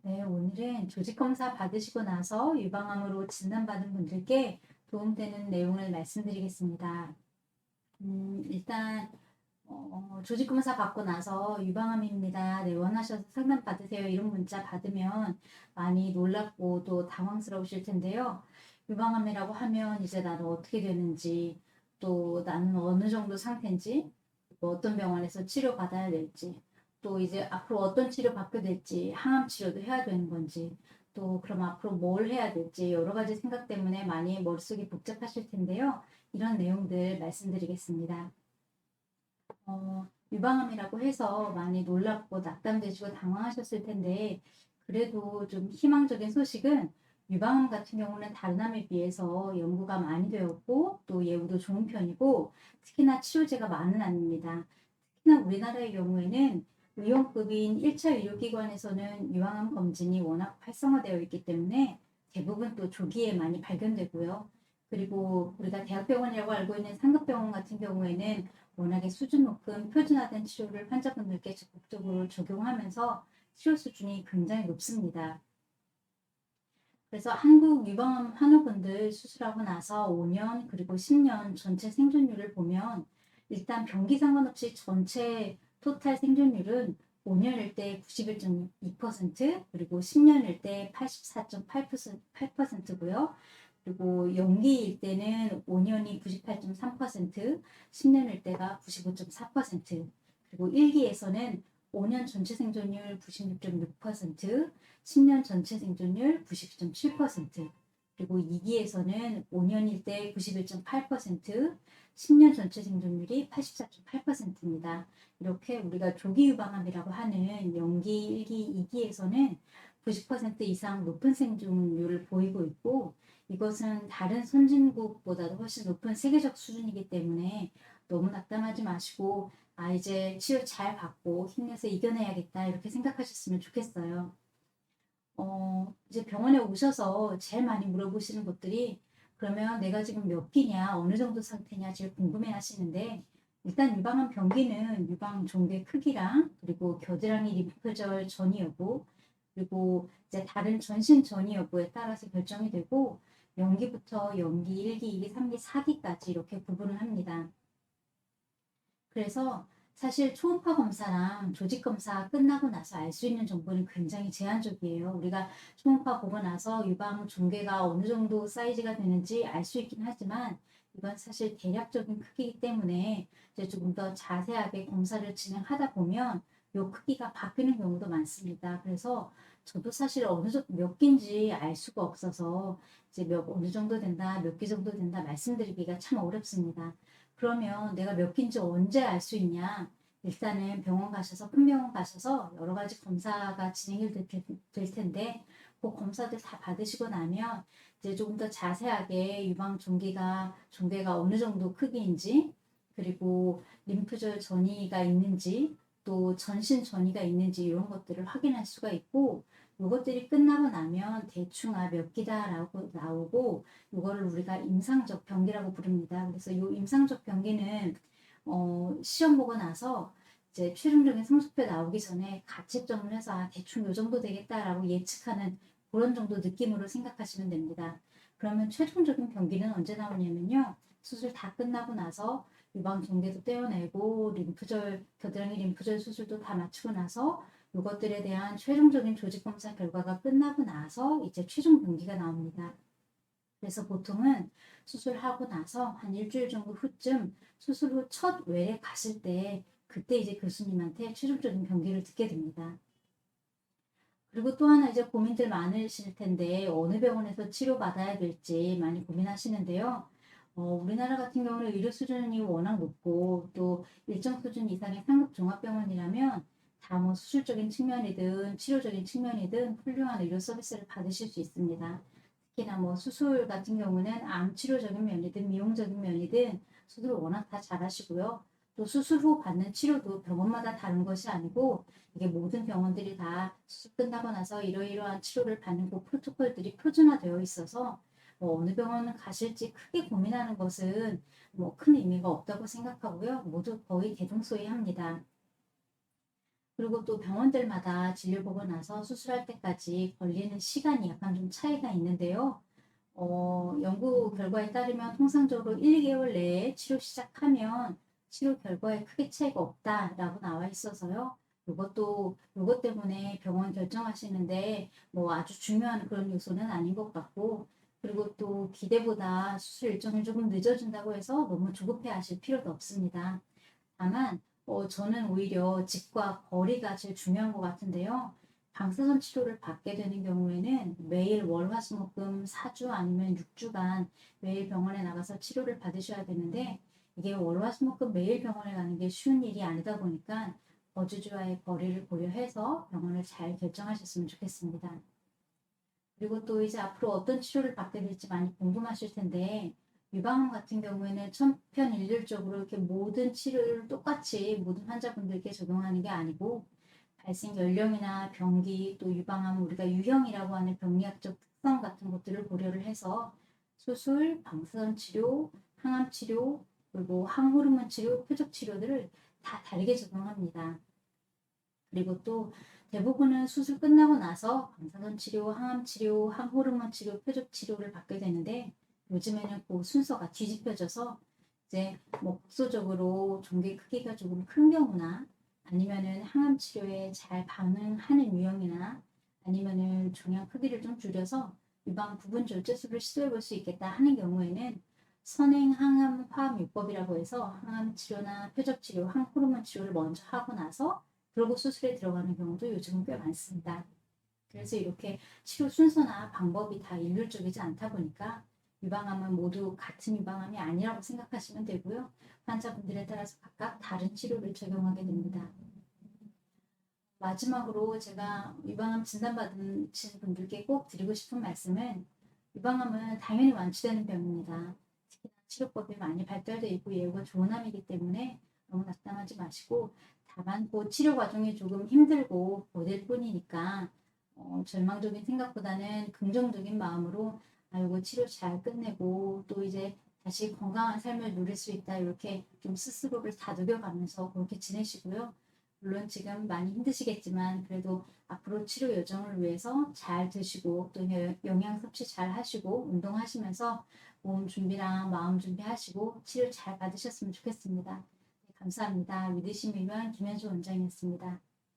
네, 오늘은 조직검사 받으시고 나서 유방암으로 진단받은 분들께 도움되는 내용을 말씀드리겠습니다. 일단 조직검사 받고 나서 유방암입니다. 네, 원하셔서 상담 받으세요. 이런 문자 받으면 많이 놀랍고 또 당황스러우실 텐데요. 유방암이라고 하면 이제 나는 어떻게 되는지, 또 나는 어느 정도 상태인지, 또 어떤 병원에서 치료받아야 될지, 또 이제 앞으로 어떤 치료 받게 될지, 항암 치료도 해야 되는 건지, 또 그럼 앞으로 뭘 해야 될지 여러 가지 생각 때문에 많이 머릿속이 복잡하실 텐데요. 이런 내용들 말씀드리겠습니다. 유방암이라고 해서 많이 놀랍고 낙담되시고 당황하셨을 텐데, 그래도 좀 희망적인 소식은 유방암 같은 경우는 다른 암에 비해서 연구가 많이 되었고 또 예후도 좋은 편이고, 특히나 치료제가 많은 암입니다. 특히나 우리나라의 경우에는 의용급인 1차 의료기관에서는 유방암 검진이 워낙 활성화되어 있기 때문에 대부분 또 조기에 많이 발견되고요. 그리고 우리가 대학병원이라고 알고 있는 상급병원 같은 경우에는 워낙에 수준 높은 표준화된 치료를 환자분들께 적극적으로 적용하면서 치료 수준이 굉장히 높습니다. 그래서 한국 유방암 환우분들 수술하고 나서 5년 그리고 10년 전체 생존율을 보면, 일단 병기 상관없이 전체 토탈 생존율은 5년일 때 91.2%, 그리고 10년일 때 84.8%고요. 그리고 연기일 때는 5년이 98.3%, 10년일 때가 95.4%, 그리고 1기에서는 5년 전체 생존율 96.6%, 10년 전체 생존율 92.7%, 그리고 2기에서는 5년일 때 91.8%, 10년 전체 생존율이 84.8%입니다. 이렇게 우리가 조기 유방암이라고 하는 연기 1기, 2기에서는 90% 이상 높은 생존율을 보이고 있고, 이것은 다른 선진국보다도 훨씬 높은 세계적 수준이기 때문에 너무 낙담하지 마시고, 이제 치료 잘 받고 힘내서 이겨내야겠다, 이렇게 생각하셨으면 좋겠어요. 이제 병원에 오셔서 제일 많이 물어보시는 것들이, 그러면 내가 지금 몇 기냐, 어느 정도 상태냐 제일 궁금해 하시는데, 일단 유방암 병기는 유방 종괴 크기랑, 그리고 겨드랑이 림프절 전이 여부, 그리고 이제 다른 전신 전이 여부에 따라서 결정이 되고, 연기부터 연기 1기, 2기, 3기, 4기까지 이렇게 구분을 합니다. 그래서 사실 초음파 검사랑 조직 검사 끝나고 나서 알 수 있는 정보는 굉장히 제한적이에요. 우리가 초음파 보고 나서 유방 종괴가 어느 정도 사이즈가 되는지 알 수 있긴 하지만, 이건 사실 대략적인 크기이기 때문에 이제 조금 더 자세하게 검사를 진행하다 보면 이 크기가 바뀌는 경우도 많습니다. 그래서 저도 사실 어느 정도 몇 개인지 알 수가 없어서 이제 어느 정도 된다, 몇 개 정도 된다 말씀드리기가 참 어렵습니다. 그러면 내가 몇 기인지 언제 알 수 있냐? 일단은 병원 가셔서, 큰 병원 가셔서 여러 가지 검사가 진행이 될 텐데, 그 검사들 다 받으시고 나면 이제 조금 더 자세하게 유방 종괴가 어느 정도 크기인지, 그리고 림프절 전이가 있는지, 또 전신 전이가 있는지 이런 것들을 확인할 수가 있고, 이것들이 끝나고 나면 대충 몇 기다라고 나오고, 이거를 우리가 임상적 병기라고 부릅니다. 그래서 이 임상적 병기는 시험 보고 나서 이제 최종적인 성적표 나오기 전에 가채점을 해서 대충 이 정도 되겠다라고 예측하는 그런 정도 느낌으로 생각하시면 됩니다. 그러면 최종적인 병기는 언제 나오냐면요, 수술 다 끝나고 나서 유방 종괴도 떼어내고 겨드랑이 림프절 수술도 다 마치고 나서 이것들에 대한 최종적인 조직 검사 결과가 끝나고 나서 이제 최종 병기가 나옵니다. 그래서 보통은 수술하고 나서 한 일주일 정도 후쯤, 수술 후 첫 외래 갔을 때 그때 이제 교수님한테 최종적인 병기를 듣게 됩니다. 그리고 또 하나 이제 고민들 많으실 텐데, 어느 병원에서 치료받아야 될지 많이 고민하시는데요. 우리나라 같은 경우는 의료 수준이 워낙 높고 또 일정 수준 이상의 상급 종합병원이라면 다 뭐 수술적인 측면이든 치료적인 측면이든 훌륭한 의료 서비스를 받으실 수 있습니다. 특히나 뭐 수술 같은 경우는 암 치료적인 면이든 미용적인 면이든 수술을 워낙 다 잘하시고요. 또 수술 후 받는 치료도 병원마다 다른 것이 아니고, 이게 모든 병원들이 다 수술 끝나고 나서 이러이러한 치료를 받는 그 프로토콜들이 표준화되어 있어서 뭐 어느 병원을 가실지 크게 고민하는 것은 뭐 큰 의미가 없다고 생각하고요. 모두 거의 대동소이합니다. 그리고 또 병원들마다 진료 보고 나서 수술할 때까지 걸리는 시간이 약간 좀 차이가 있는데요. 연구 결과에 따르면 통상적으로 1-2개월 내에 치료 시작하면 치료 결과에 크게 차이가 없다라고 나와 있어서요. 요것 때문에 병원 결정하시는데 뭐 아주 중요한 그런 요소는 아닌 것 같고, 그리고 또 기대보다 수술 일정이 조금 늦어진다고 해서 너무 조급해 하실 필요도 없습니다. 다만 저는 오히려 집과 거리가 제일 중요한 것 같은데요. 방사선 치료를 받게 되는 경우에는 매일 월, 화, 수, 목, 금 4주 아니면 6주간 매일 병원에 나가서 치료를 받으셔야 되는데, 이게 월, 화, 수, 목, 금 매일 병원에 가는 게 쉬운 일이 아니다 보니까 거주지와의 거리를 고려해서 병원을 잘 결정하셨으면 좋겠습니다. 그리고 또 이제 앞으로 어떤 치료를 받게 될지 많이 궁금하실 텐데, 유방암 같은 경우에는 천편일률적으로 이렇게 모든 치료를 똑같이 모든 환자분들께 적용하는 게 아니고, 발생 연령이나 병기, 또 유방암 우리가 유형이라고 하는 병리학적 특성 같은 것들을 고려를 해서 수술, 방사선 치료, 항암 치료, 그리고 항호르몬 치료, 표적 치료들을 다 다르게 적용합니다. 그리고 또 대부분은 수술 끝나고 나서 방사선 치료, 항암 치료, 항호르몬 치료, 표적 치료를 받게 되는데, 요즘에는 그 순서가 뒤집혀져서 이제 뭐 국소적으로 종괴 크기가 조금 큰 경우나, 아니면은 항암 치료에 잘 반응하는 유형이나, 아니면은 종양 크기를 좀 줄여서 유방 부분 절제술을 시도해 볼 수 있겠다 하는 경우에는 선행 항암 화학요법이라고 해서 항암 치료나 표적 치료, 항호르몬 치료를 먼저 하고 나서 그러고 수술에 들어가는 경우도 요즘은 꽤 많습니다. 그래서 이렇게 치료 순서나 방법이 다 일률적이지 않다 보니까 유방암은 모두 같은 유방암이 아니라고 생각하시면 되고요. 환자분들에 따라서 각각 다른 치료를 적용하게 됩니다. 마지막으로 제가 유방암 진단받으신 분들께 꼭 드리고 싶은 말씀은, 유방암은 당연히 완치되는 병입니다. 특히나 치료법이 많이 발달되어 있고 예후가 좋은 암이기 때문에 너무 낙담하지 마시고, 다만 그 치료 과정이 조금 힘들고 고될 뿐이니까 절망적인 생각보다는 긍정적인 마음으로 이거 치료 잘 끝내고 또 이제 다시 건강한 삶을 누릴 수 있다, 이렇게 좀 스스로를 다독여 가면서 그렇게 지내시고요. 물론 지금 많이 힘드시겠지만 그래도 앞으로 치료 여정을 위해서 잘 드시고 또 영양 섭취 잘 하시고 운동하시면서 몸 준비랑 마음 준비하시고 치료 잘 받으셨으면 좋겠습니다. 네, 감사합니다. 믿으시면 김현수 원장이었습니다.